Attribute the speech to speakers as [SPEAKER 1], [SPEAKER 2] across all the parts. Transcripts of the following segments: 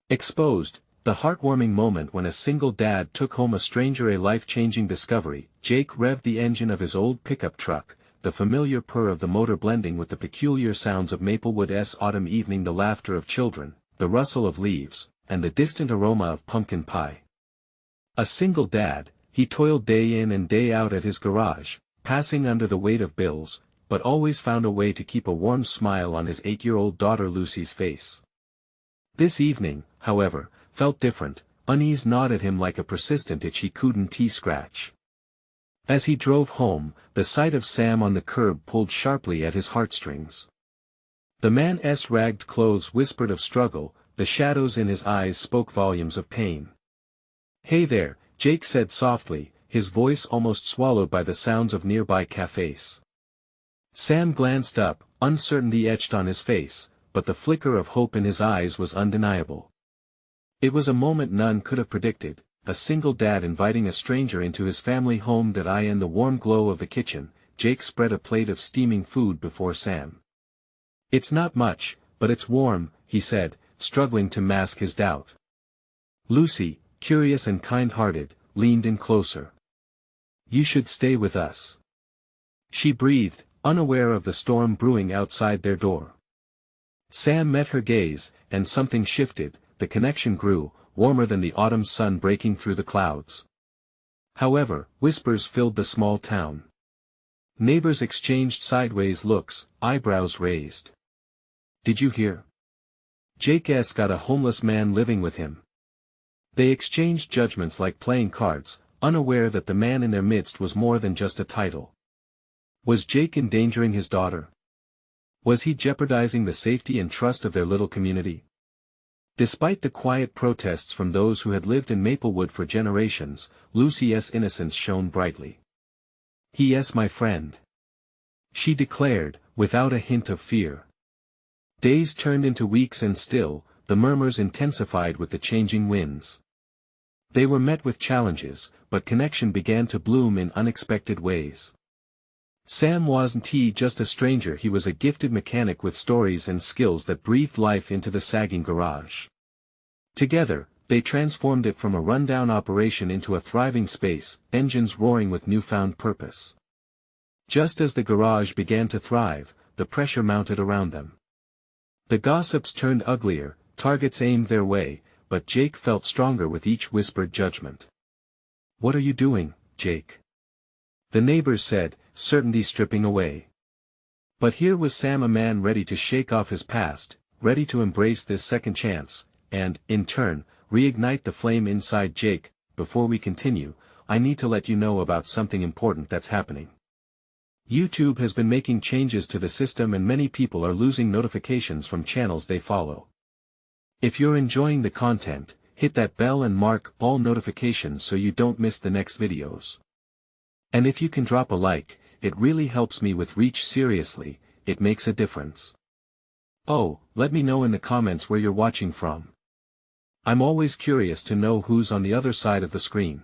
[SPEAKER 1] Exposed, the heartwarming moment when a single dad took home a stranger, a life-changing discovery. Jake revved the engine of his old pickup truck, the familiar purr of the motor blending with the peculiar sounds of Maplewood's autumn evening, the laughter of children, the rustle of leaves, and the distant aroma of pumpkin pie. A single dad, he toiled day in and day out at his garage, passing under the weight of bills, but always found a way to keep a warm smile on his 8-year-old daughter Lucy's face. This evening, however, felt different. Unease gnawed at him like a persistent itch he couldn't scratch. As he drove home, the sight of Sam on the curb pulled sharply at his heartstrings. The man's ragged clothes whispered of struggle, the shadows in his eyes spoke volumes of pain. "Hey there," Jake said softly, his voice almost swallowed by the sounds of nearby cafes. Sam glanced up, uncertainty etched on his face, but the flicker of hope in his eyes was undeniable. It was a moment none could have predicted, a single dad inviting a stranger into his family home. In the warm glow of the kitchen, Jake spread a plate of steaming food before Sam. "It's not much, but it's warm," he said, struggling to mask his doubt. Lucy, curious and kind-hearted, leaned in closer. "You should stay with us," she breathed, unaware of the storm brewing outside their door. Sam met her gaze, and something shifted. The connection grew, warmer than the autumn sun breaking through the clouds. However, whispers filled the small town. Neighbors exchanged sideways looks, eyebrows raised. "Did you hear? Jake's got a homeless man living with him." They exchanged judgments like playing cards, unaware that the man in their midst was more than just a title. Was Jake endangering his daughter? Was he jeopardizing the safety and trust of their little community? Despite the quiet protests from those who had lived in Maplewood for generations, Lucy's innocence shone brightly. "He is my friend," she declared, without a hint of fear. Days turned into weeks and still, the murmurs intensified with the changing winds. They were met with challenges, but connection began to bloom in unexpected ways. Sam wasn't just a stranger, he was a gifted mechanic with stories and skills that breathed life into the sagging garage. Together, they transformed it from a rundown operation into a thriving space, engines roaring with newfound purpose. Just as the garage began to thrive, the pressure mounted around them. The gossips turned uglier, targets aimed their way, but Jake felt stronger with each whispered judgment. "What are you doing, Jake?" the neighbors said, certainty stripping away. But here was Sam, a man ready to shake off his past, ready to embrace this second chance, and, in turn, reignite the flame inside Jake. "Before we continue, I need to let you know about something important that's happening. YouTube has been making changes to the system and many people are losing notifications from channels they follow. If you're enjoying the content, hit that bell and mark all notifications so you don't miss the next videos. And if you can drop a like, it really helps me with reach. Seriously, it makes a difference. Oh, let me know in the comments where you're watching from. I'm always curious to know who's on the other side of the screen.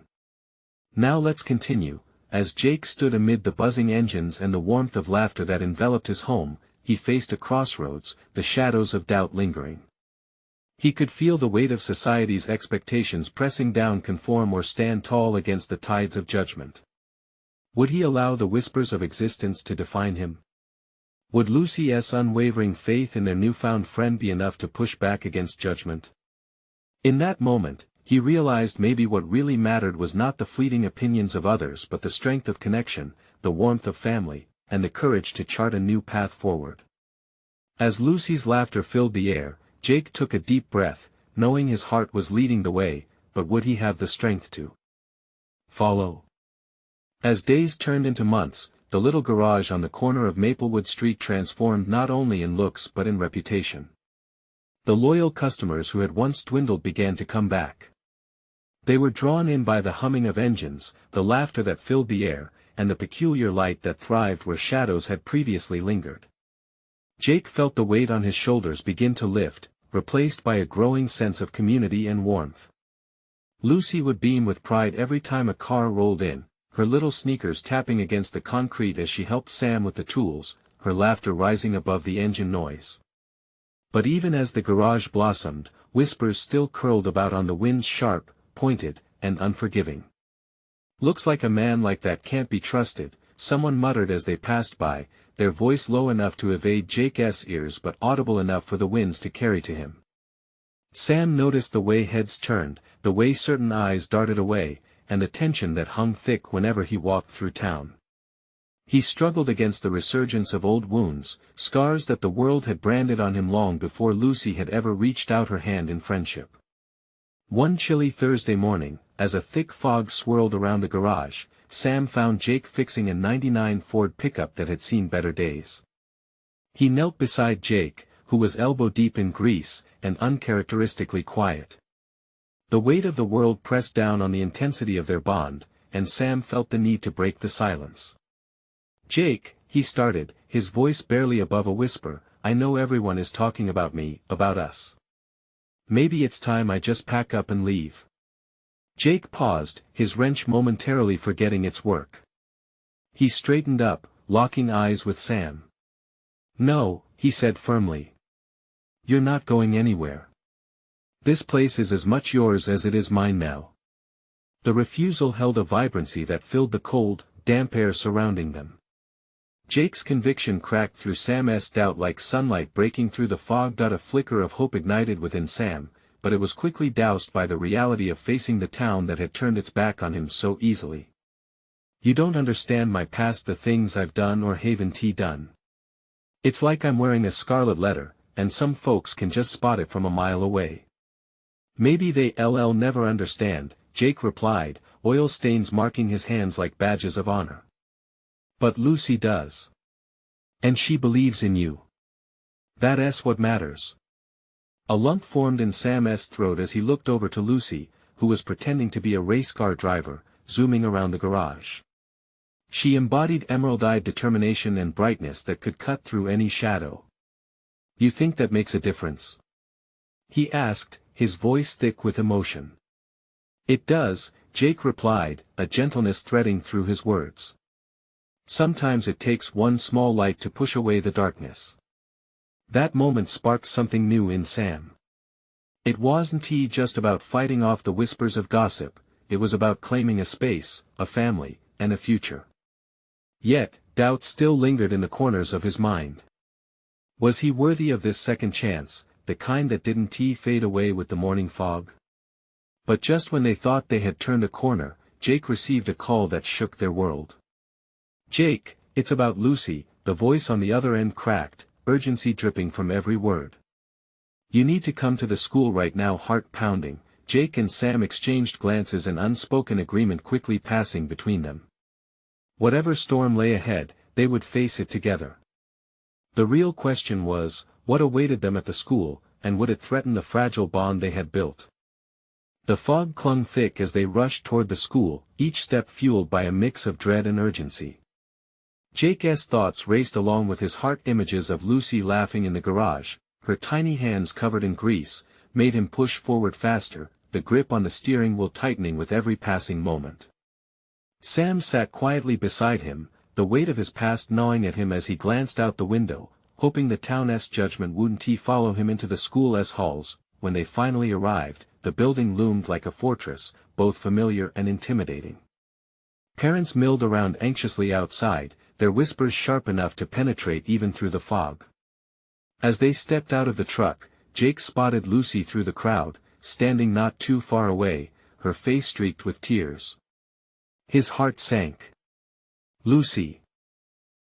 [SPEAKER 1] Now let's continue. As Jake stood amid the buzzing engines and the warmth of laughter that enveloped his home, he faced a crossroads, the shadows of doubt lingering. He could feel the weight of society's expectations pressing down. Conform or stand tall against the tides of judgment. Would he allow the whispers of existence to define him? Would Lucy's unwavering faith in their newfound friend be enough to push back against judgment? In that moment, he realized maybe what really mattered was not the fleeting opinions of others but the strength of connection, the warmth of family, and the courage to chart a new path forward. As Lucy's laughter filled the air, Jake took a deep breath, knowing his heart was leading the way, but would he have the strength to follow? As days turned into months, the little garage on the corner of Maplewood Street transformed not only in looks but in reputation. The loyal customers who had once dwindled began to come back. They were drawn in by the humming of engines, the laughter that filled the air, and the peculiar light that thrived where shadows had previously lingered. Jake felt the weight on his shoulders begin to lift, replaced by a growing sense of community and warmth. Lucy would beam with pride every time a car rolled in, her little sneakers tapping against the concrete as she helped Sam with the tools, her laughter rising above the engine noise. But even as the garage blossomed, whispers still curled about on the winds, sharp, pointed, and unforgiving. "Looks like a man like that can't be trusted," someone muttered as they passed by, their voice low enough to evade Jake's ears but audible enough for the winds to carry to him. Sam noticed the way heads turned, the way certain eyes darted away, and the tension that hung thick whenever he walked through town. He struggled against the resurgence of old wounds, scars that the world had branded on him long before Lucy had ever reached out her hand in friendship. One chilly Thursday morning, as a thick fog swirled around the garage, Sam found Jake fixing a '99 Ford pickup that had seen better days. He knelt beside Jake, who was elbow-deep in grease, and uncharacteristically quiet. The weight of the world pressed down on the intensity of their bond, and Sam felt the need to break the silence. "Jake," he started, his voice barely above a whisper, "I know everyone is talking about me, about us. Maybe it's time I just pack up and leave." Jake paused, his wrench momentarily forgetting its work. He straightened up, locking eyes with Sam. "No," he said firmly. "You're not going anywhere. This place is as much yours as it is mine now." The refusal held a vibrancy that filled the cold, damp air surrounding them. Jake's conviction cracked through Sam's doubt like sunlight breaking through the fog. A flicker of hope ignited within Sam, but it was quickly doused by the reality of facing the town that had turned its back on him so easily. "You don't understand my past, the things I've done or haven't done. It's like I'm wearing a scarlet letter, and some folks can just spot it from a mile away." "Maybe they'll never understand," Jake replied, oil stains marking his hands like badges of honor. "But Lucy does. And she believes in you. That's what matters." A lump formed in Sam's throat as he looked over to Lucy, who was pretending to be a race car driver, zooming around the garage. She embodied emerald-eyed determination and brightness that could cut through any shadow. "You think that makes a difference?" he asked, his voice thick with emotion. "It does," Jake replied, a gentleness threading through his words. "Sometimes it takes one small light to push away the darkness." That moment sparked something new in Sam. It wasn't just about fighting off the whispers of gossip, it was about claiming a space, a family, and a future. Yet, doubt still lingered in the corners of his mind. Was he worthy of this second chance, the kind that didn't fade away with the morning fog? But just when they thought they had turned a corner, Jake received a call that shook their world. "Jake, it's about Lucy," the voice on the other end cracked, urgency dripping from every word. "You need to come to the school right now." Heart pounding, Jake and Sam exchanged glances, an unspoken agreement quickly passing between them. Whatever storm lay ahead, they would face it together. The real question was, what awaited them at the school, and would it threaten the fragile bond they had built? The fog clung thick as they rushed toward the school, each step fueled by a mix of dread and urgency. Jake's thoughts raced along with his heart. Images of Lucy laughing in the garage, her tiny hands covered in grease, made him push forward faster, the grip on the steering wheel tightening with every passing moment. Sam sat quietly beside him, the weight of his past gnawing at him as he glanced out the window, hoping the town's judgment wouldn't follow him into the school's halls. When they finally arrived, the building loomed like a fortress, both familiar and intimidating. Parents milled around anxiously outside, their whispers sharp enough to penetrate even through the fog. As they stepped out of the truck, Jake spotted Lucy through the crowd, standing not too far away, her face streaked with tears. His heart sank. "Lucy!"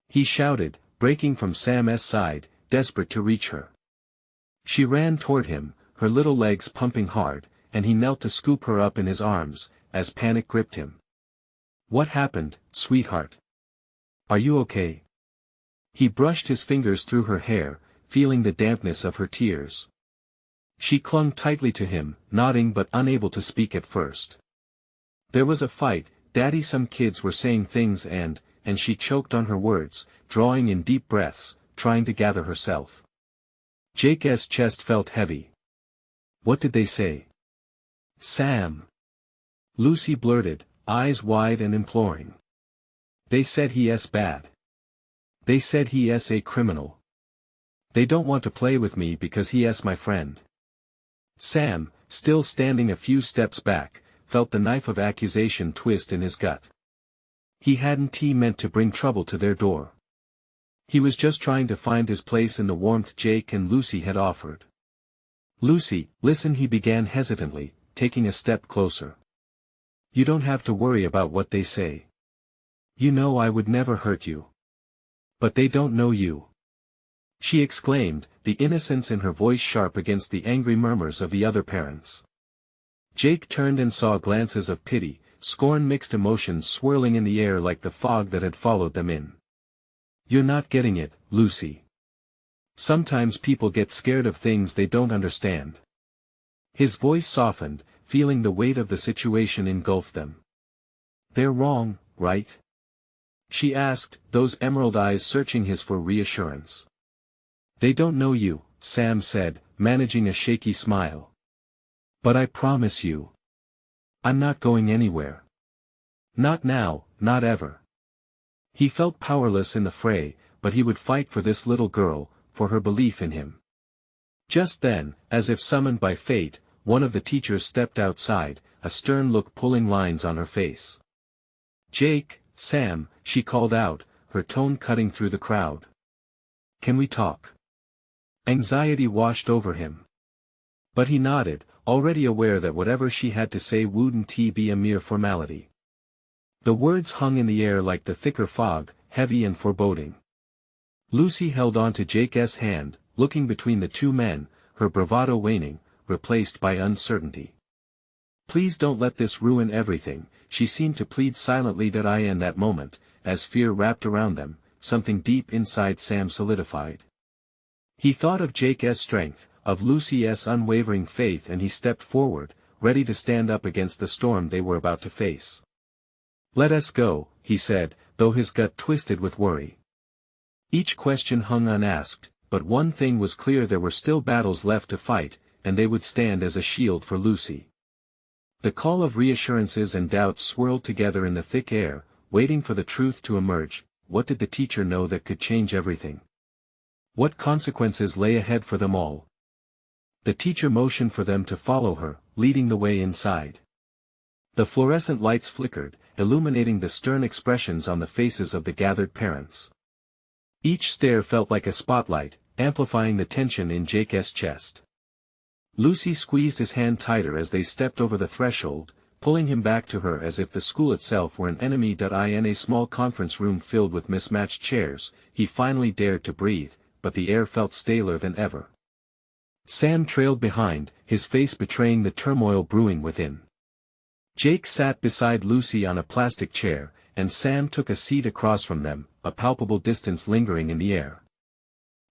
[SPEAKER 1] he shouted, breaking from Sam's side, desperate to reach her. She ran toward him, her little legs pumping hard, and he knelt to scoop her up in his arms, as panic gripped him. "What happened, sweetheart? Are you okay?" He brushed his fingers through her hair, feeling the dampness of her tears. She clung tightly to him, nodding but unable to speak at first. "There was a fight, Daddy. Some kids were saying things and she choked on her words, drawing in deep breaths, trying to gather herself." Jake's chest felt heavy. "What did they say?" "Sam," Lucy blurted, eyes wide and imploring. "They said he's bad. They said he's a criminal. They don't want to play with me because he's my friend." Sam, still standing a few steps back, felt the knife of accusation twist in his gut. He hadn't meant to bring trouble to their door. He was just trying to find his place in the warmth Jake and Lucy had offered. "Lucy, listen," he began hesitantly, taking a step closer. "You don't have to worry about what they say. You know I would never hurt you. But they don't know you," she exclaimed, the innocence in her voice sharp against the angry murmurs of the other parents. Jake turned and saw glances of pity, scorn, mixed emotions swirling in the air like the fog that had followed them in. "You're not getting it, Lucy. Sometimes people get scared of things they don't understand." His voice softened, feeling the weight of the situation engulf them. "They're wrong, right?" she asked, those emerald eyes searching his for reassurance. "They don't know you," Sam said, managing a shaky smile. "But I promise you, I'm not going anywhere. Not now, not ever." He felt powerless in the fray, but he would fight for this little girl, for her belief in him. Just then, as if summoned by fate, one of the teachers stepped outside, a stern look pulling lines on her face. "Jake, Sam," she called out, her tone cutting through the crowd. "Can we talk?" Anxiety washed over him. But he nodded, already aware that whatever she had to say wouldn't be a mere formality. The words hung in the air like the thicker fog, heavy and foreboding. Lucy held on to Jake's hand, looking between the two men, her bravado waning, replaced by uncertainty. "Please don't let this ruin everything," she seemed to plead silently in that moment, as fear wrapped around them, something deep inside Sam solidified. He thought of Jake's strength, of Lucy's unwavering faith, and he stepped forward, ready to stand up against the storm they were about to face. "Let us go," he said, though his gut twisted with worry. Each question hung unasked, but one thing was clear: there were still battles left to fight, and they would stand as a shield for Lucy. The call of reassurances and doubts swirled together in the thick air, waiting for the truth to emerge. What did the teacher know that could change everything? What consequences lay ahead for them all? The teacher motioned for them to follow her, leading the way inside. The fluorescent lights flickered, illuminating the stern expressions on the faces of the gathered parents. Each stare felt like a spotlight, amplifying the tension in Jake's chest. Lucy squeezed his hand tighter as they stepped over the threshold, pulling him back to her as if the school itself were an enemy. In a small conference room filled with mismatched chairs, he finally dared to breathe, but the air felt staler than ever. Sam trailed behind, his face betraying the turmoil brewing within. Jake sat beside Lucy on a plastic chair, and Sam took a seat across from them, a palpable distance lingering in the air.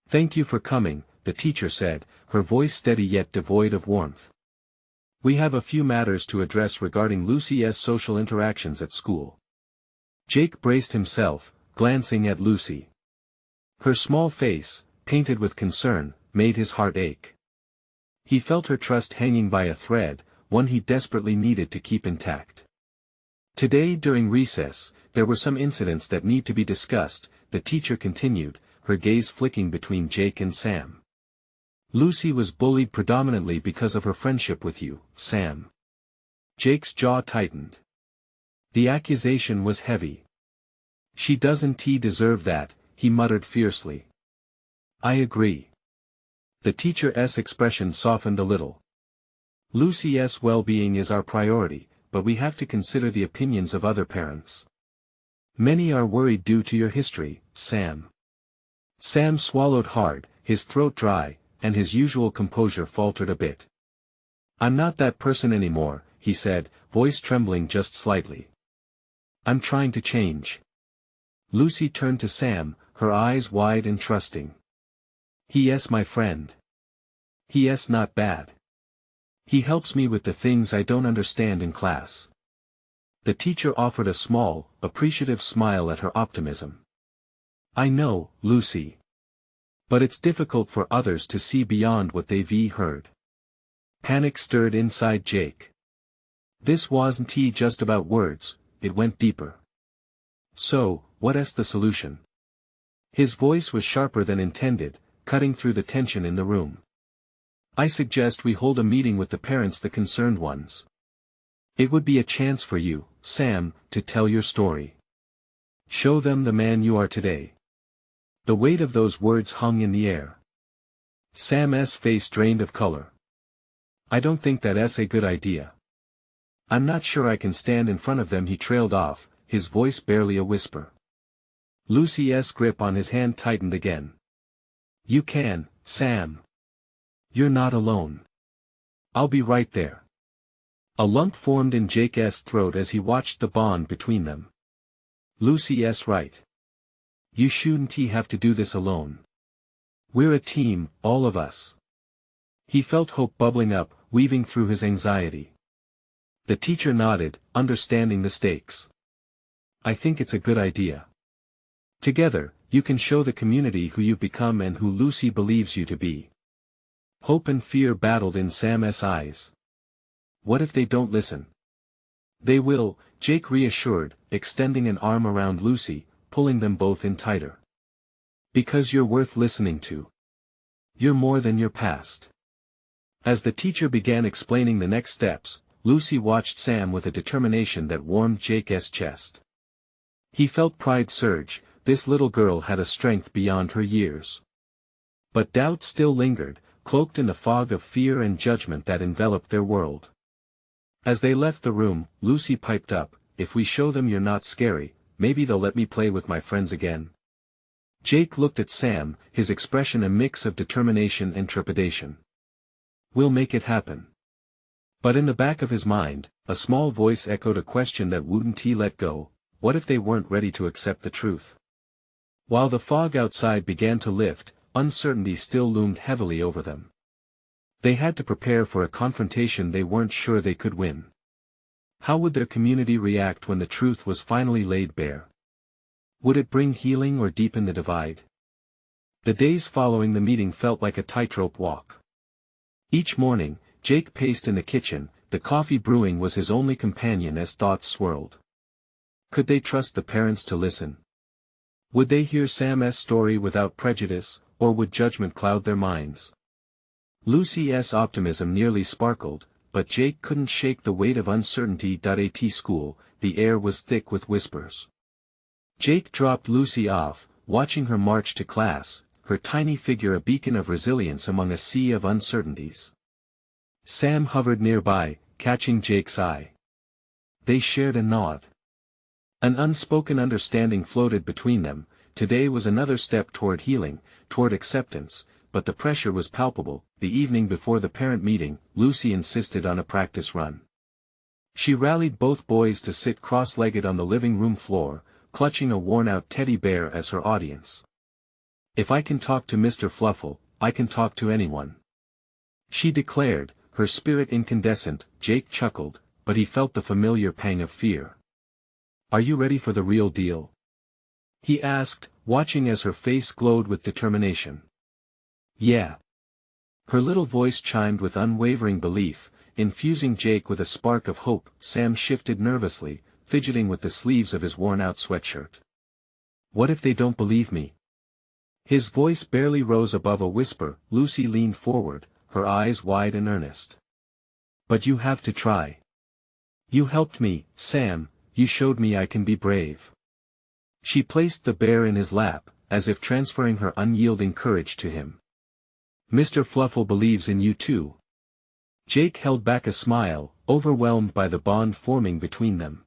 [SPEAKER 1] "Thank you for coming," the teacher said, her voice steady yet devoid of warmth. "We have a few matters to address regarding Lucy's social interactions at school." Jake braced himself, glancing at Lucy. Her small face, painted with concern, made his heart ache. He felt her trust hanging by a thread, one he desperately needed to keep intact. "Today during recess, there were some incidents that need to be discussed," the teacher continued, her gaze flicking between Jake and Sam. "Lucy was bullied predominantly because of her friendship with you, Sam." Jake's jaw tightened. The accusation was heavy. "She doesn't deserve that," he muttered fiercely. "I agree." The teacher's expression softened a little. "Lucy's well-being is our priority, but we have to consider the opinions of other parents. Many are worried due to your history, Sam." Sam swallowed hard, his throat dry, and his usual composure faltered a bit. "I'm not that person anymore," he said, voice trembling just slightly. "I'm trying to change." Lucy turned to Sam, her eyes wide and trusting. "He's my friend. He's not bad. He helps me with the things I don't understand in class." The teacher offered a small, appreciative smile at her optimism. "I know, Lucy. But it's difficult for others to see beyond what they've heard." Panic stirred inside Jake. This wasn't just about words, it went deeper. "So, what's the solution?" His voice was sharper than intended, cutting through the tension in the room. I suggest we hold a meeting with the parents, the concerned ones. It would be a chance for you, Sam, to tell your story. Show them the man you are today. The weight of those words hung in the air. Sam's face drained of color. I don't think that's a good idea. I'm not sure I can stand in front of them, he trailed off, his voice barely a whisper. Lucy's grip on his hand tightened again. You can, Sam. You're not alone. I'll be right there. A lump formed in Jake's throat as he watched the bond between them. Lucy's right. You shouldn't have to do this alone. We're a team, all of us. He felt hope bubbling up, weaving through his anxiety. The teacher nodded, understanding the stakes. I think it's a good idea. Together, you can show the community who you've become and who Lucy believes you to be. Hope and fear battled in Sam's eyes. What if they don't listen? They will, Jake reassured, extending an arm around Lucy, pulling them both in tighter. Because you're worth listening to. You're more than your past. As the teacher began explaining the next steps, Lucy watched Sam with a determination that warmed Jake's chest. He felt pride surge. This little girl had a strength beyond her years. But doubt still lingered, cloaked in the fog of fear and judgment that enveloped their world. As they left the room, Lucy piped up, if we show them you're not scary, maybe they'll let me play with my friends again. Jake looked at Sam, his expression a mix of determination and trepidation. We'll make it happen. But in the back of his mind, a small voice echoed a question that wouldn't he let go: what if they weren't ready to accept the truth? While the fog outside began to lift, uncertainty still loomed heavily over them. They had to prepare for a confrontation they weren't sure they could win. How would their community react when the truth was finally laid bare? Would it bring healing or deepen the divide? The days following the meeting felt like a tightrope walk. Each morning, Jake paced in the kitchen, the coffee brewing was his only companion as thoughts swirled. Could they trust the parents to listen? Would they hear Sam's story without prejudice, or would judgment cloud their minds? Lucy's optimism nearly sparkled, but Jake couldn't shake the weight of uncertainty. At school, the air was thick with whispers. Jake dropped Lucy off, watching her march to class, her tiny figure a beacon of resilience among a sea of uncertainties. Sam hovered nearby, catching Jake's eye. They shared a nod. An unspoken understanding floated between them. Today was another step toward healing, toward acceptance, but the pressure was palpable. The evening before the parent meeting, Lucy insisted on a practice run. She rallied both boys to sit cross-legged on the living room floor, clutching a worn-out teddy bear as her audience. If I can talk to Mr. Fluffle, I can talk to anyone, she declared, her spirit incandescent. Jake chuckled, but he felt the familiar pang of fear. Are you ready for the real deal? He asked, watching as her face glowed with determination. Yeah. Her little voice chimed with unwavering belief, infusing Jake with a spark of hope. Sam shifted nervously, fidgeting with the sleeves of his worn-out sweatshirt. What if they don't believe me? His voice barely rose above a whisper. Lucy leaned forward, her eyes wide and earnest. But you have to try. You helped me, Sam. You showed me I can be brave. She placed the bear in his lap, as if transferring her unyielding courage to him. Mr. Fluffle believes in you too. Jake held back a smile, overwhelmed by the bond forming between them.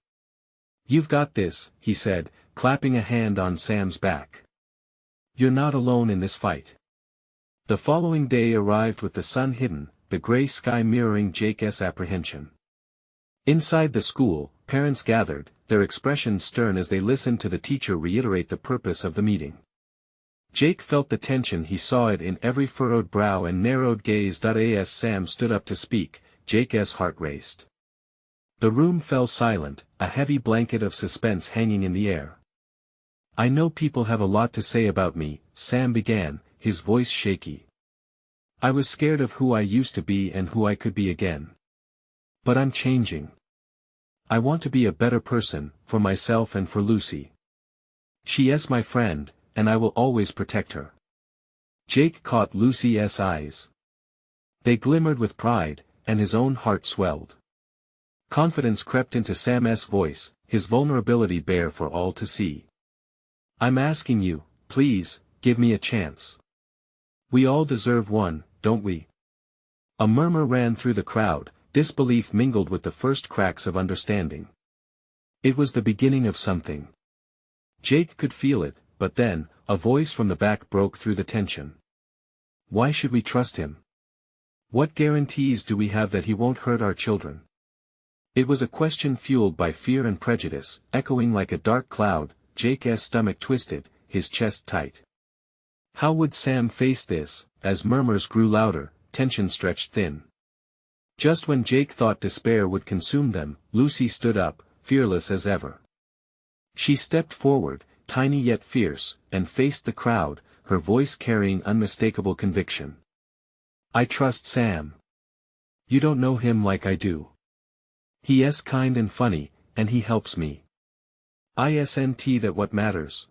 [SPEAKER 1] You've got this, he said, clapping a hand on Sam's back. You're not alone in this fight. The following day arrived with the sun hidden, the gray sky mirroring Jake's apprehension. Inside the school, parents gathered, their expressions stern as they listened to the teacher reiterate the purpose of the meeting. Jake felt the tension. He saw it in every furrowed brow and narrowed gaze. As Sam stood up to speak, Jake's heart raced. The room fell silent, a heavy blanket of suspense hanging in the air. I know people have a lot to say about me, Sam began, his voice shaky. I was scared of who I used to be and who I could be again. But I'm changing. I want to be a better person, for myself and for Lucy. She is my friend, and I will always protect her. Jake caught Lucy's eyes. They glimmered with pride, and his own heart swelled. Confidence crept into Sam's voice, his vulnerability bare for all to see. "I'm asking you, please, give me a chance. We all deserve one, don't we?" A murmur ran through the crowd, disbelief mingled with the first cracks of understanding. It was the beginning of something. Jake could feel it, but then, a voice from the back broke through the tension. "Why should we trust him? What guarantees do we have that he won't hurt our children?" It was a question fueled by fear and prejudice, echoing like a dark cloud. Jake's stomach twisted, his chest tight. How would Sam face this? As murmurs grew louder, tension stretched thin. Just when Jake thought despair would consume them, Lucy stood up, fearless as ever. She stepped forward, tiny yet fierce, and faced the crowd, her voice carrying unmistakable conviction. "I trust Sam. You don't know him like I do. He is kind and funny, and he helps me. Isn't that what matters?"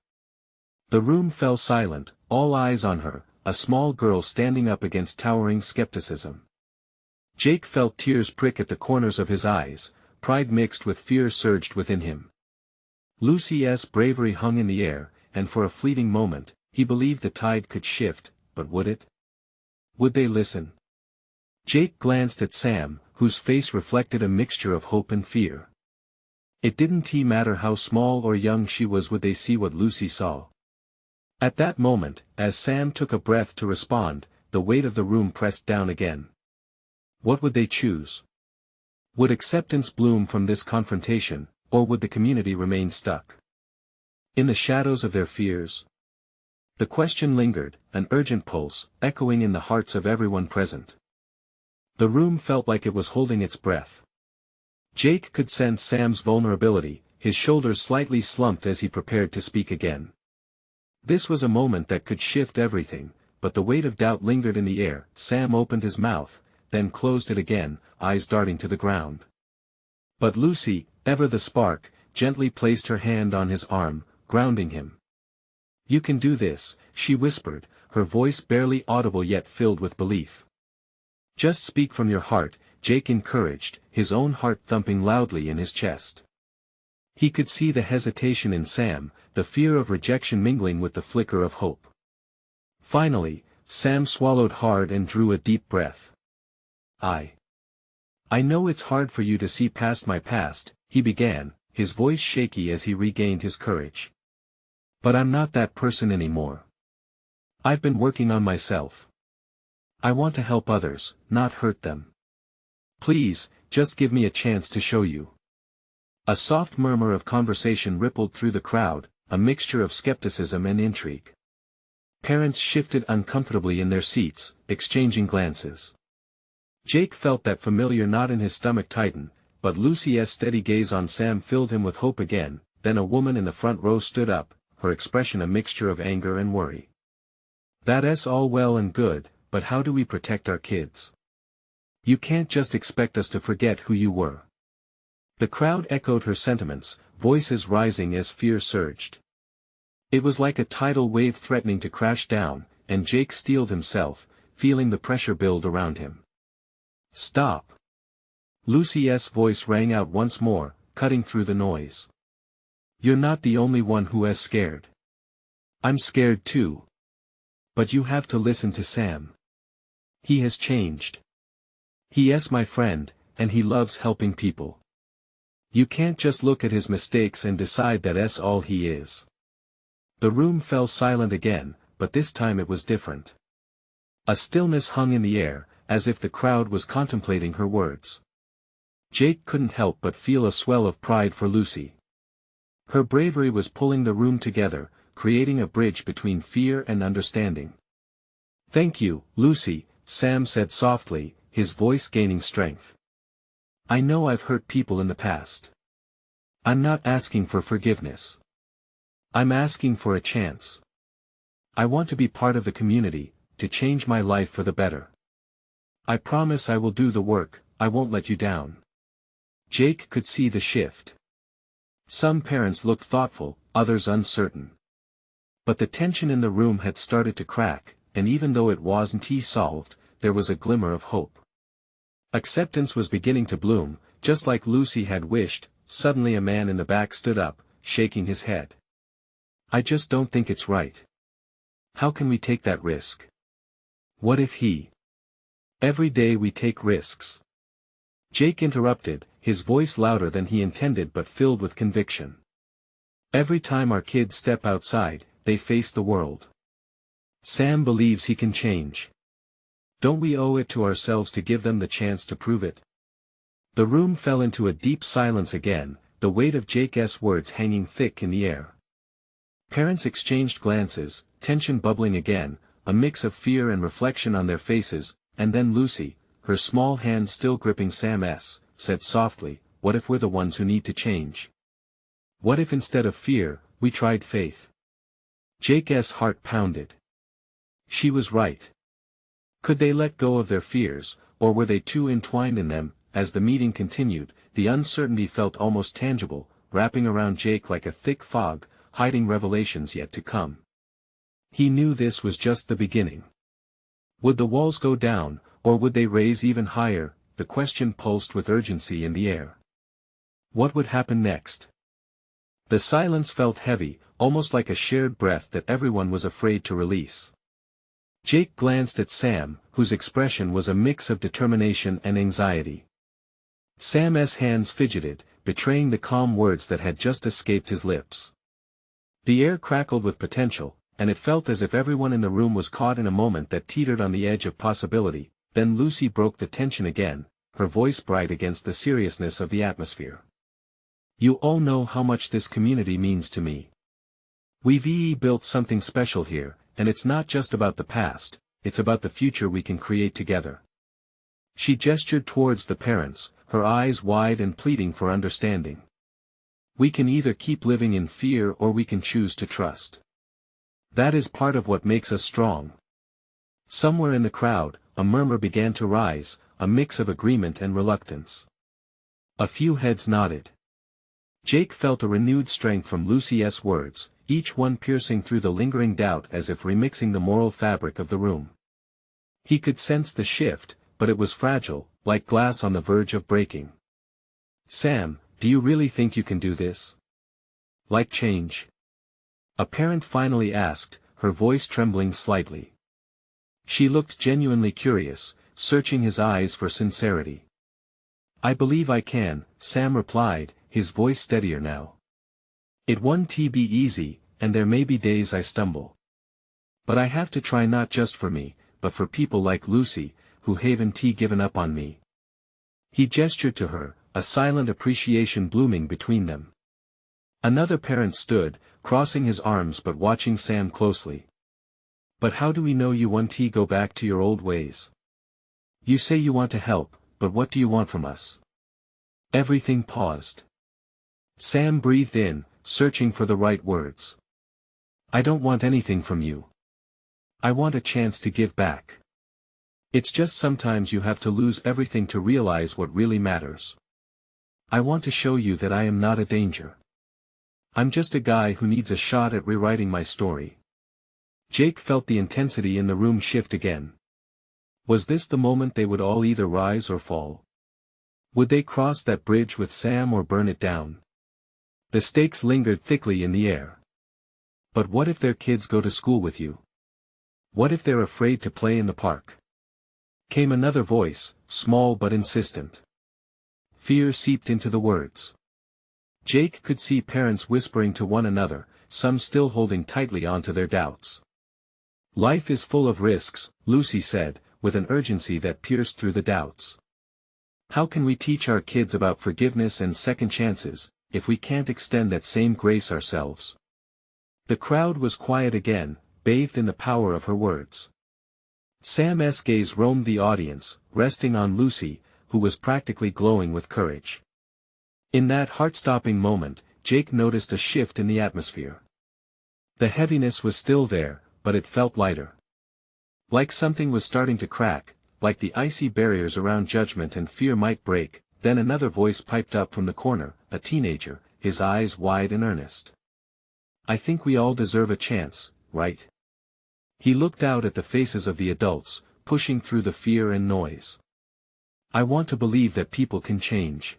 [SPEAKER 1] The room fell silent, all eyes on her, a small girl standing up against towering skepticism. Jake felt tears prick at the corners of his eyes, pride mixed with fear surged within him. Lucy's bravery hung in the air, and for a fleeting moment, he believed the tide could shift, but would it? Would they listen? Jake glanced at Sam, whose face reflected a mixture of hope and fear. It didn't matter how small or young she was, would they see what Lucy saw? At that moment, as Sam took a breath to respond, the weight of the room pressed down again. What would they choose? Would acceptance bloom from this confrontation, or would the community remain stuck in the shadows of their fears? The question lingered, an urgent pulse, echoing in the hearts of everyone present. The room felt like it was holding its breath. Jake could sense Sam's vulnerability, his shoulders slightly slumped as he prepared to speak again. This was a moment that could shift everything, but the weight of doubt lingered in the air. Sam opened his mouth, then closed it again, eyes darting to the ground. But Lucy, ever the spark, gently placed her hand on his arm, grounding him. "You can do this," she whispered, her voice barely audible yet filled with belief. "Just speak from your heart," Jake encouraged, his own heart thumping loudly in his chest. He could see the hesitation in Sam, the fear of rejection mingling with the flicker of hope. Finally, Sam swallowed hard and drew a deep breath. I know it's hard for you to see past my past," he began, his voice shaky as he regained his courage. "But I'm not that person anymore. I've been working on myself. I want to help others, not hurt them. Please, just give me a chance to show you." A soft murmur of conversation rippled through the crowd, a mixture of skepticism and intrigue. Parents shifted uncomfortably in their seats, exchanging glances. Jake felt that familiar knot in his stomach tighten, but Lucy's steady gaze on Sam filled him with hope again. Then a woman in the front row stood up, her expression a mixture of anger and worry. "That's all well and good, but how do we protect our kids? You can't just expect us to forget who you were." The crowd echoed her sentiments, voices rising as fear surged. It was like a tidal wave threatening to crash down, and Jake steeled himself, feeling the pressure build around him. "Stop!" Lucy's voice rang out once more, cutting through the noise. "You're not the only one who is scared. I'm scared too. But you have to listen to Sam. He has changed. He is my friend, and he loves helping people. You can't just look at his mistakes and decide that's all he is." The room fell silent again, but this time it was different. A stillness hung in the air, as if the crowd was contemplating her words. Jake couldn't help but feel a swell of pride for Lucy. Her bravery was pulling the room together, creating a bridge between fear and understanding. "Thank you, Lucy," Sam said softly, his voice gaining strength. "I know I've hurt people in the past. I'm not asking for forgiveness. I'm asking for a chance. I want to be part of the community, to change my life for the better. I promise I will do the work, I won't let you down." Jake could see the shift. Some parents looked thoughtful, others uncertain. But the tension in the room had started to crack, and even though it wasn't solved, there was a glimmer of hope. Acceptance was beginning to bloom, just like Lucy had wished. Suddenly a man in the back stood up, shaking his head. "I just don't think it's right. How can we take that risk? What if he..." "Every day we take risks." Jake interrupted, his voice louder than he intended but filled with conviction. "Every time our kids step outside, they face the world. Sam believes he can change. Don't we owe it to ourselves to give them the chance to prove it?" The room fell into a deep silence again, the weight of Jake's words hanging thick in the air. Parents exchanged glances, tension bubbling again, a mix of fear and reflection on their faces, and then Lucy, her small hand still gripping Sam's, said softly, "What if we're the ones who need to change? What if instead of fear, we tried faith?" Jake's heart pounded. She was right. Could they let go of their fears, or were they too entwined in them? As the meeting continued, the uncertainty felt almost tangible, wrapping around Jake like a thick fog, hiding revelations yet to come. He knew this was just the beginning. Would the walls go down, or would they raise even higher? The question pulsed with urgency in the air. What would happen next? The silence felt heavy, almost like a shared breath that everyone was afraid to release. Jake glanced at Sam, whose expression was a mix of determination and anxiety. Sam's hands fidgeted, betraying the calm words that had just escaped his lips. The air crackled with potential, and it felt as if everyone in the room was caught in a moment that teetered on the edge of possibility. Then Lucy broke the tension again, her voice bright against the seriousness of the atmosphere. "You all know how much this community means to me. We've built something special here, and it's not just about the past, it's about the future we can create together." She gestured towards the parents, her eyes wide and pleading for understanding. "We can either keep living in fear or we can choose to trust. That is part of what makes us strong." Somewhere in the crowd, a murmur began to rise, a mix of agreement and reluctance. A few heads nodded. Jake felt a renewed strength from Lucy's words, each one piercing through the lingering doubt as if remixing the moral fabric of the room. He could sense the shift, but it was fragile, like glass on the verge of breaking. "Sam, do you really think you can do this? Like change?" a parent finally asked, her voice trembling slightly. She looked genuinely curious, searching his eyes for sincerity. "I believe I can," Sam replied, his voice steadier now. "It won't be easy, and there may be days I stumble. But I have to try not just for me, but for people like Lucy, who haven't given up on me." He gestured to her, a silent appreciation blooming between them. Another parent stood, crossing his arms but watching Sam closely. "But how do we know you won't go back to your old ways? You say you want to help, but what do you want from us?" Everything paused. Sam breathed in, searching for the right words. "I don't want anything from you. I want a chance to give back. It's just sometimes you have to lose everything to realize what really matters. I want to show you that I am not a danger. I'm just a guy who needs a shot at rewriting my story." Jake felt the intensity in the room shift again. Was this the moment they would all either rise or fall? Would they cross that bridge with Sam or burn it down? The stakes lingered thickly in the air. But what if their kids go to school with you? What if they're afraid to play in the park? Came another voice, small but insistent. Fear seeped into the words. Jake could see parents whispering to one another, some still holding tightly onto their doubts. "Life is full of risks," Lucy said, with an urgency that pierced through the doubts. "How can we teach our kids about forgiveness and second chances, if we can't extend that same grace ourselves?" The crowd was quiet again, bathed in the power of her words. Sam's gaze roamed the audience, resting on Lucy, who was practically glowing with courage. In that heart-stopping moment, Jake noticed a shift in the atmosphere. The heaviness was still there, but it felt lighter. Like something was starting to crack, like the icy barriers around judgment and fear might break. Then another voice piped up from the corner, a teenager, his eyes wide and earnest. "I think we all deserve a chance, right?" He looked out at the faces of the adults, pushing through the fear and noise. I want to believe that people can change.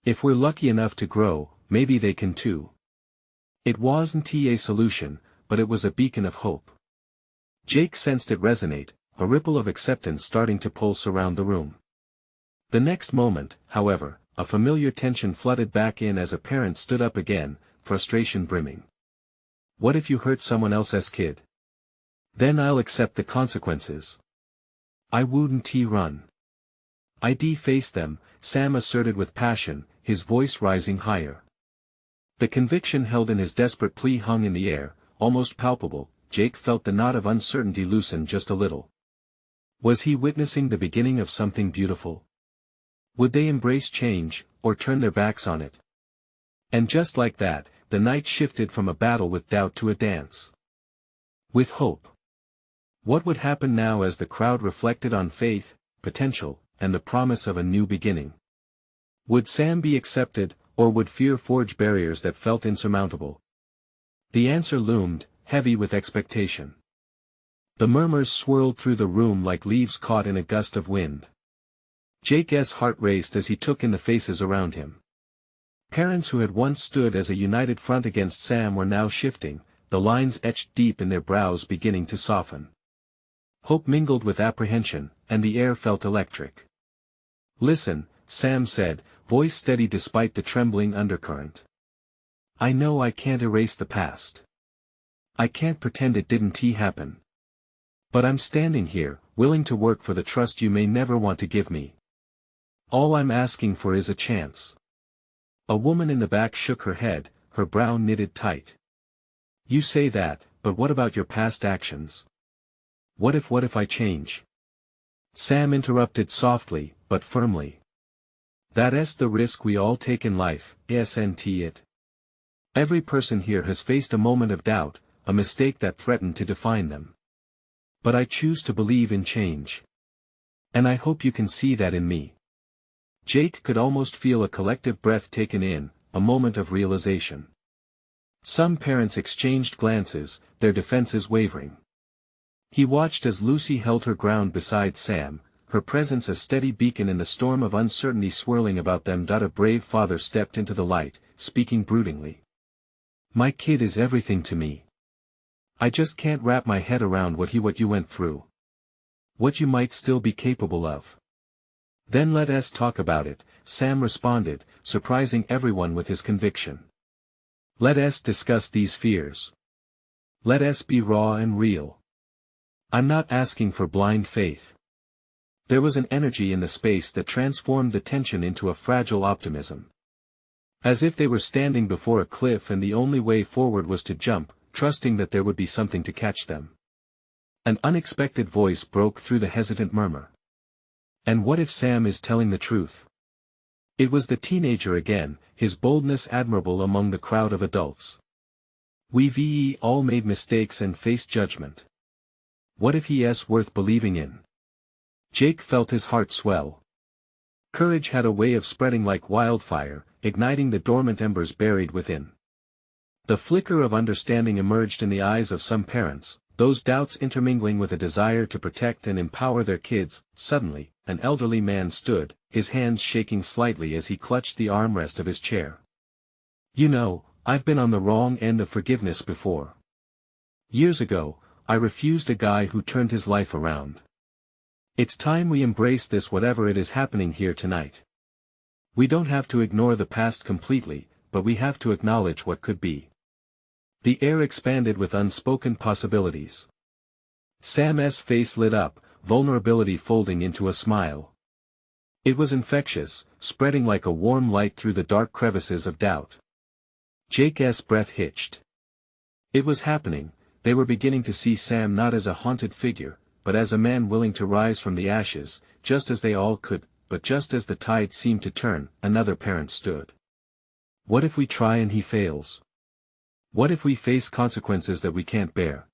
[SPEAKER 1] If we're lucky enough to grow, maybe they can too. It wasn't a solution, but it was a beacon of hope. Jake sensed it resonate, a ripple of acceptance starting to pulse around the room. The next moment, however, a familiar tension flooded back in as a parent stood up again, frustration brimming. What if you hurt someone else's kid? Then I'll accept the consequences. I wouldn't run. I'd face them, Sam asserted with passion, his voice rising higher. The conviction held in his desperate plea hung in the air, almost palpable. Jake felt the knot of uncertainty loosen just a little. Was he witnessing the beginning of something beautiful? Would they embrace change, or turn their backs on it? And just like that, the night shifted from a battle with doubt to a dance with hope. What would happen now as the crowd reflected on faith, potential, and the promise of a new beginning? Would Sam be accepted, or would fear forge barriers that felt insurmountable? The answer loomed, heavy with expectation. The murmurs swirled through the room like leaves caught in a gust of wind. Jake's heart raced as he took in the faces around him. Parents who had once stood as a united front against Sam were now shifting, the lines etched deep in their brows beginning to soften. Hope mingled with apprehension, and the air felt electric. Listen, Sam said, voice steady despite the trembling undercurrent. I know I can't erase the past. I can't pretend it didn't happen. But I'm standing here, willing to work for the trust you may never want to give me. All I'm asking for is a chance. A woman in the back shook her head, her brow knitted tight. You say that, but what about your past actions? What if I change? Sam interrupted softly, but firmly. That's the risk we all take in life, isn't it? Every person here has faced a moment of doubt, a mistake that threatened to define them. But I choose to believe in change. And I hope you can see that in me. Jake could almost feel a collective breath taken in, a moment of realization. Some parents exchanged glances, their defenses wavering. He watched as Lucy held her ground beside Sam, her presence a steady beacon in the storm of uncertainty swirling about them. A brave father stepped into the light, speaking broodingly. My kid is everything to me. I just can't wrap my head around what you went through. What you might still be capable of. Then let us talk about it, Sam responded, surprising everyone with his conviction. Let us discuss these fears. Let us be raw and real. I'm not asking for blind faith. There was an energy in the space that transformed the tension into a fragile optimism. As if they were standing before a cliff and the only way forward was to jump, trusting that there would be something to catch them. An unexpected voice broke through the hesitant murmur. And what if Sam is telling the truth? It was the teenager again, his boldness admirable among the crowd of adults. We've all made mistakes and faced judgment. What if he's worth believing in? Jake felt his heart swell. Courage had a way of spreading like wildfire, igniting the dormant embers buried within. The flicker of understanding emerged in the eyes of some parents, those doubts intermingling with a desire to protect and empower their kids. Suddenly, an elderly man stood, his hands shaking slightly as he clutched the armrest of his chair. You know, I've been on the wrong end of forgiveness before. Years ago, I refused a guy who turned his life around. It's time we embrace this, whatever it is happening here tonight. We don't have to ignore the past completely, but we have to acknowledge what could be. The air expanded with unspoken possibilities. Sam's face lit up, vulnerability folding into a smile. It was infectious, spreading like a warm light through the dark crevices of doubt. Jake's breath hitched. It was happening, they were beginning to see Sam not as a haunted figure, but as a man willing to rise from the ashes, just as they all could. But just as the tide seemed to turn, another parent stood. What if we try and he fails? What if we face consequences that we can't bear?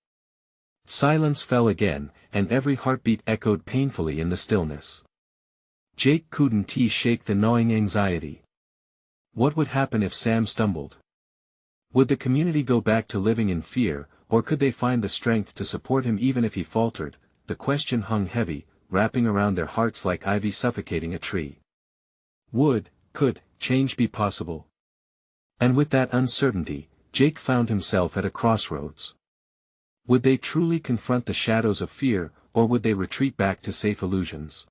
[SPEAKER 1] Silence fell again, and every heartbeat echoed painfully in the stillness. Jake couldn't shake the gnawing anxiety. What would happen if Sam stumbled? Would the community go back to living in fear, or could they find the strength to support him even if he faltered? the question hung heavy, wrapping around their hearts like ivy suffocating a tree. Could change be possible? And with that uncertainty, Jake found himself at a crossroads. Would they truly confront the shadows of fear, or would they retreat back to safe illusions?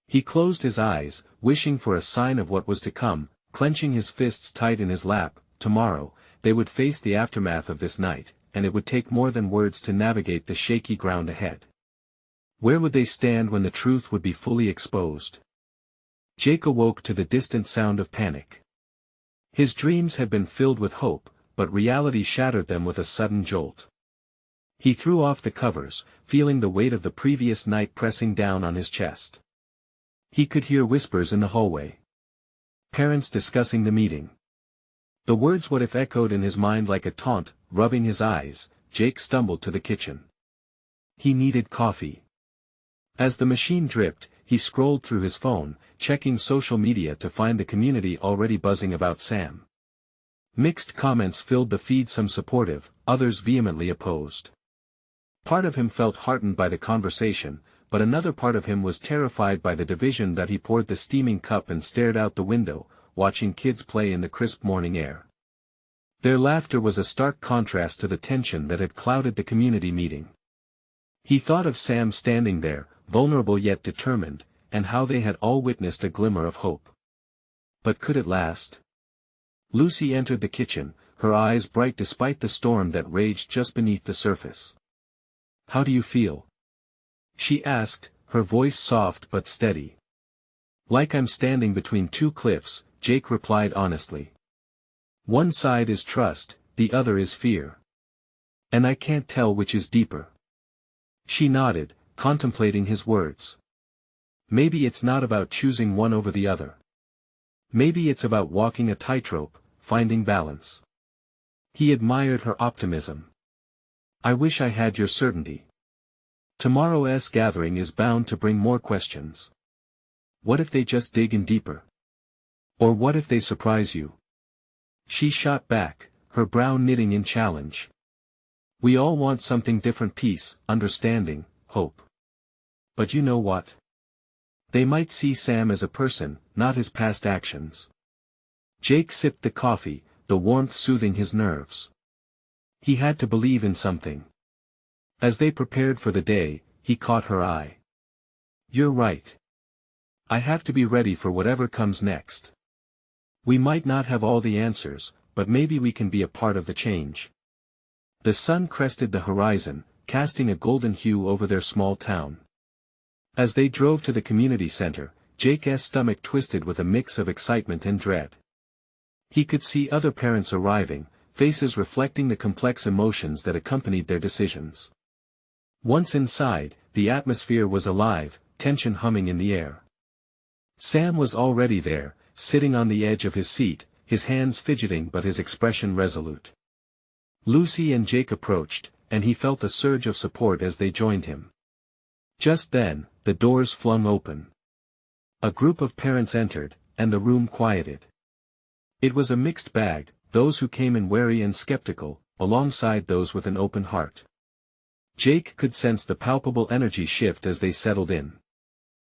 [SPEAKER 1] He closed his eyes, wishing for a sign of what was to come, clenching his fists tight in his lap. Tomorrow, they would face the aftermath of this night, and it would take more than words to navigate the shaky ground ahead. Where would they stand when the truth would be fully exposed? Jake awoke to the distant sound of panic. His dreams had been filled with hope, but reality shattered them with a sudden jolt. He threw off the covers, feeling the weight of the previous night pressing down on his chest. He could hear whispers in the hallway. Parents discussing the meeting. The words "what if" echoed in his mind like a taunt. Rubbing his eyes, Jake stumbled to the kitchen. He needed coffee. As the machine dripped, he scrolled through his phone, checking social media to find the community already buzzing about Sam. Mixed comments filled the feed, some supportive, others vehemently opposed. Part of him felt heartened by the conversation, but another part of him was terrified by the division that he poured the steaming cup and stared out the window, watching kids play in the crisp morning air. Their laughter was a stark contrast to the tension that had clouded the community meeting. He thought of Sam standing there, vulnerable yet determined, and how they had all witnessed a glimmer of hope. But could it last? Lucy entered the kitchen, her eyes bright despite the storm that raged just beneath the surface. "How do you feel?" she asked, her voice soft but steady. "Like I'm standing between two cliffs," Jake replied honestly. "One side is trust, the other is fear. And I can't tell which is deeper." She nodded, contemplating his words. Maybe it's not about choosing one over the other. Maybe it's about walking a tightrope, finding balance. He admired her optimism. "I wish I had your certainty. Tomorrow's gathering is bound to bring more questions. What if they just dig in deeper? Or what if they surprise you?" She shot back, her brow knitting in challenge. "We all want something different: peace, understanding, hope. But you know what? They might see Sam as a person, not his past actions." Jake sipped the coffee, the warmth soothing his nerves. He had to believe in something. As they prepared for the day, he caught her eye. "You're right. I have to be ready for whatever comes next. We might not have all the answers, but maybe we can be a part of the change." The sun crested the horizon, casting a golden hue over their small town. As they drove to the community center, Jake's stomach twisted with a mix of excitement and dread. He could see other parents arriving, faces reflecting the complex emotions that accompanied their decisions. Once inside, the atmosphere was alive, tension humming in the air. Sam was already there, sitting on the edge of his seat, his hands fidgeting but his expression resolute. Lucy and Jake approached, and he felt a surge of support as they joined him. Just then, the doors flung open. A group of parents entered, and the room quieted. It was a mixed bag, those who came in wary and skeptical, alongside those with an open heart. Jake could sense the palpable energy shift as they settled in.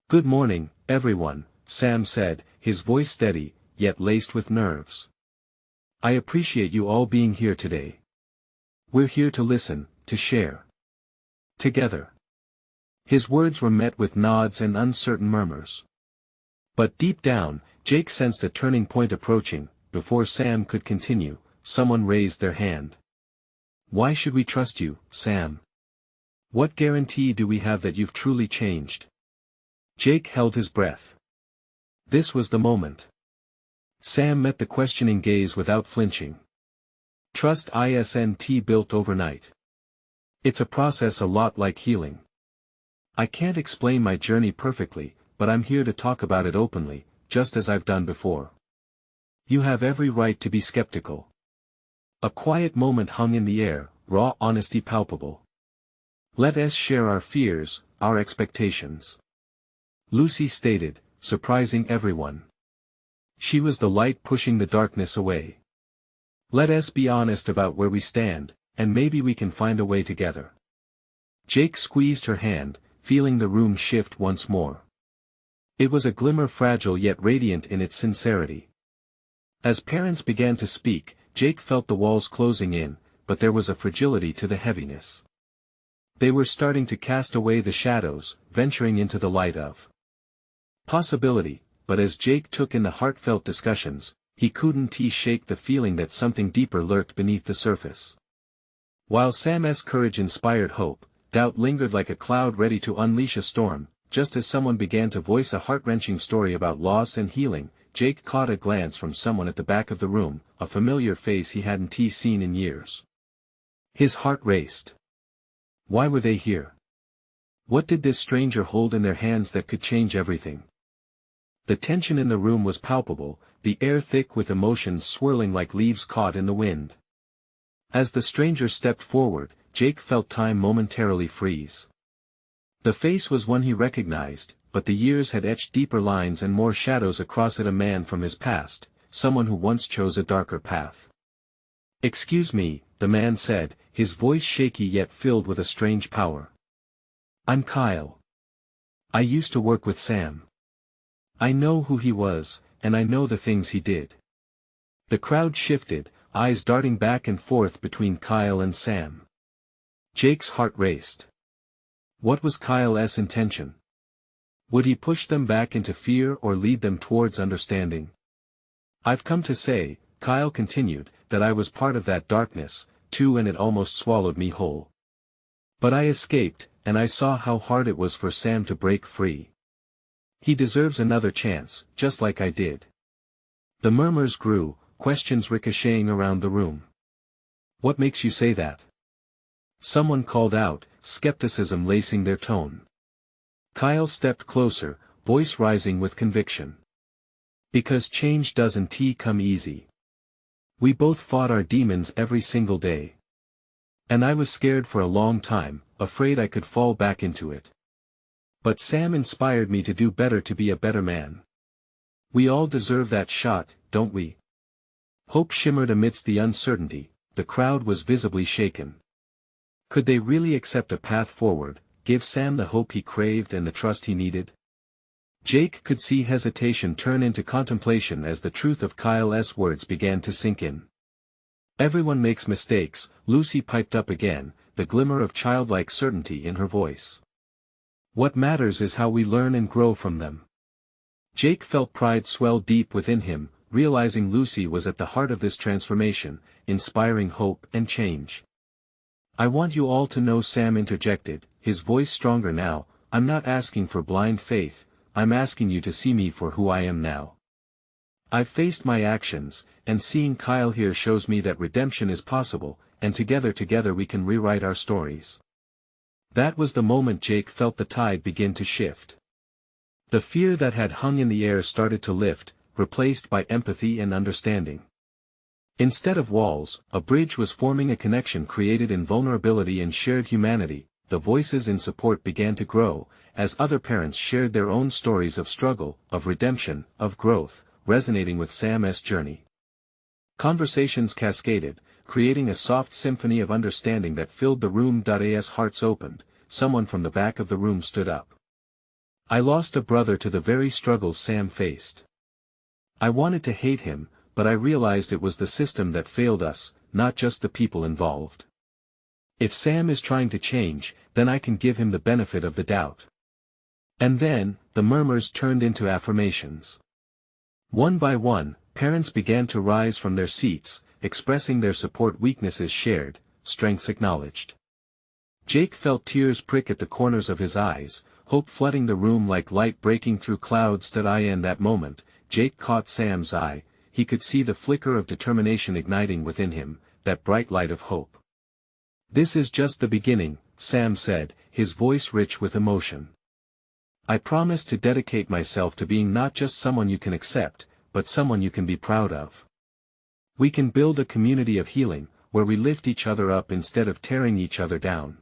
[SPEAKER 1] "Good morning, everyone," Sam said, his voice steady, yet laced with nerves. "I appreciate you all being here today. We're here to listen, to share. Together." His words were met with nods and uncertain murmurs. But deep down, Jake sensed a turning point approaching. Before Sam could continue, someone raised their hand. "Why should we trust you, Sam? What guarantee do we have that you've truly changed?" Jake held his breath. This was the moment. Sam met the questioning gaze without flinching. "Trust isn't built overnight. It's a process a lot like healing. I can't explain my journey perfectly, but I'm here to talk about it openly, just as I've done before. You have every right to be skeptical." A quiet moment hung in the air, raw honesty palpable. "Let us share our fears, our expectations," Lucy stated, surprising everyone. She was the light pushing the darkness away. "Let us be honest about where we stand, and maybe we can find a way together." Jake squeezed her hand, feeling the room shift once more. It was a glimmer fragile yet radiant in its sincerity. As parents began to speak, Jake felt the walls closing in, but there was a fragility to the heaviness. They were starting to cast away the shadows, venturing into the light of possibility, but as Jake took in the heartfelt discussions, he couldn't shake the feeling that something deeper lurked beneath the surface. While Sam's courage inspired hope, doubt lingered like a cloud ready to unleash a storm. Just as someone began to voice a heart-wrenching story about loss and healing, Jake caught a glance from someone at the back of the room, a familiar face he hadn't seen in years. His heart raced. Why were they here? What did this stranger hold in their hands that could change everything? The tension in the room was palpable, the air thick with emotions swirling like leaves caught in the wind. As the stranger stepped forward, Jake felt time momentarily freeze. The face was one he recognized, but the years had etched deeper lines and more shadows across it. A man from his past, someone who once chose a darker path. "Excuse me," the man said, his voice shaky yet filled with a strange power. "I'm Kyle. I used to work with Sam. I know who he was, and I know the things he did." The crowd shifted, eyes darting back and forth between Kyle and Sam. Jake's heart raced. What was Kyle's intention? Would he push them back into fear or lead them towards understanding? "I've come to say," Kyle continued, "that I was part of that darkness, too, and it almost swallowed me whole. But I escaped, and I saw how hard it was for Sam to break free. He deserves another chance, just like I did." The murmurs grew, questions ricocheting around the room. "What makes you say that?" someone called out, skepticism lacing their tone. Kyle stepped closer, voice rising with conviction. "Because change doesn't come easy. We both fought our demons every single day. And I was scared for a long time, afraid I could fall back into it. But Sam inspired me to do better, to be a better man. We all deserve that shot, don't we?" Hope shimmered amidst the uncertainty. The crowd was visibly shaken. Could they really accept a path forward, give Sam the hope he craved and the trust he needed? Jake could see hesitation turn into contemplation as the truth of Kyle's words began to sink in. "Everyone makes mistakes," Lucy piped up again, the glimmer of childlike certainty in her voice. "What matters is how we learn and grow from them." Jake felt pride swell deep within him, realizing Lucy was at the heart of this transformation, inspiring hope and change. "I want you all to know," Sam interjected, his voice stronger now, "I'm not asking for blind faith, I'm asking you to see me for who I am now. I've faced my actions, and seeing Kyle here shows me that redemption is possible, and together we can rewrite our stories." That was the moment Jake felt the tide begin to shift. The fear that had hung in the air started to lift, replaced by empathy and understanding. Instead of walls, a bridge was forming, a connection created in vulnerability and shared humanity. The voices in support began to grow, as other parents shared their own stories of struggle, of redemption, of growth, resonating with Sam's journey. Conversations cascaded, creating a soft symphony of understanding that filled the room. As hearts opened, someone from the back of the room stood up. "I lost a brother to the very struggles Sam faced. I wanted to hate him, but I realized it was the system that failed us, not just the people involved. If Sam is trying to change, then I can give him the benefit of the doubt." And then, the murmurs turned into affirmations. One by one, parents began to rise from their seats, expressing their support, weaknesses shared, strengths acknowledged. Jake felt tears prick at the corners of his eyes, hope flooding the room like light breaking through clouds. In that moment, Jake caught Sam's eye. He could see the flicker of determination igniting within him, that bright light of hope. "This is just the beginning," Sam said, his voice rich with emotion. "I promise to dedicate myself to being not just someone you can accept, but someone you can be proud of. We can build a community of healing, where we lift each other up instead of tearing each other down."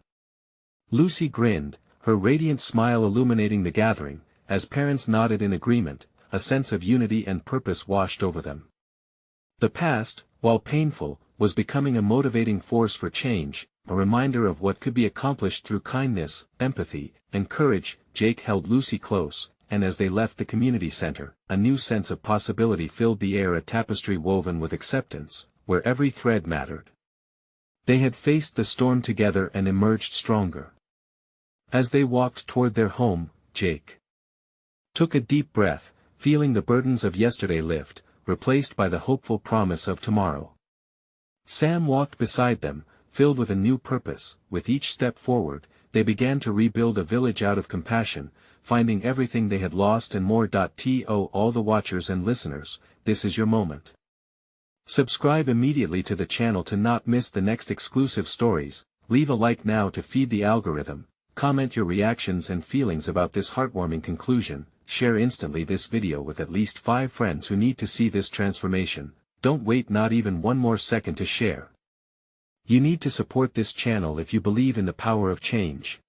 [SPEAKER 1] Lucy grinned, her radiant smile illuminating the gathering, as parents nodded in agreement. A sense of unity and purpose washed over them. The past, while painful, was becoming a motivating force for change. a reminder of what could be accomplished through kindness, empathy, and courage. Jake held Lucy close, and as they left the community center, a new sense of possibility filled the air, a tapestry woven with acceptance, where every thread mattered. They had faced the storm together and emerged stronger. As they walked toward their home, Jake took a deep breath, feeling the burdens of yesterday lift, replaced by the hopeful promise of tomorrow. Sam walked beside them, filled with a new purpose. With each step forward, they began to rebuild a village out of compassion, finding everything they had lost and more. To all the watchers and listeners, this is your moment. Subscribe immediately to the channel to not miss the next exclusive stories, leave a like now to feed the algorithm, comment your reactions and feelings about this heartwarming conclusion, share instantly this video with at least 5 friends who need to see this transformation. Don't wait not even one more second to share. You need to support this channel if you believe in the power of change.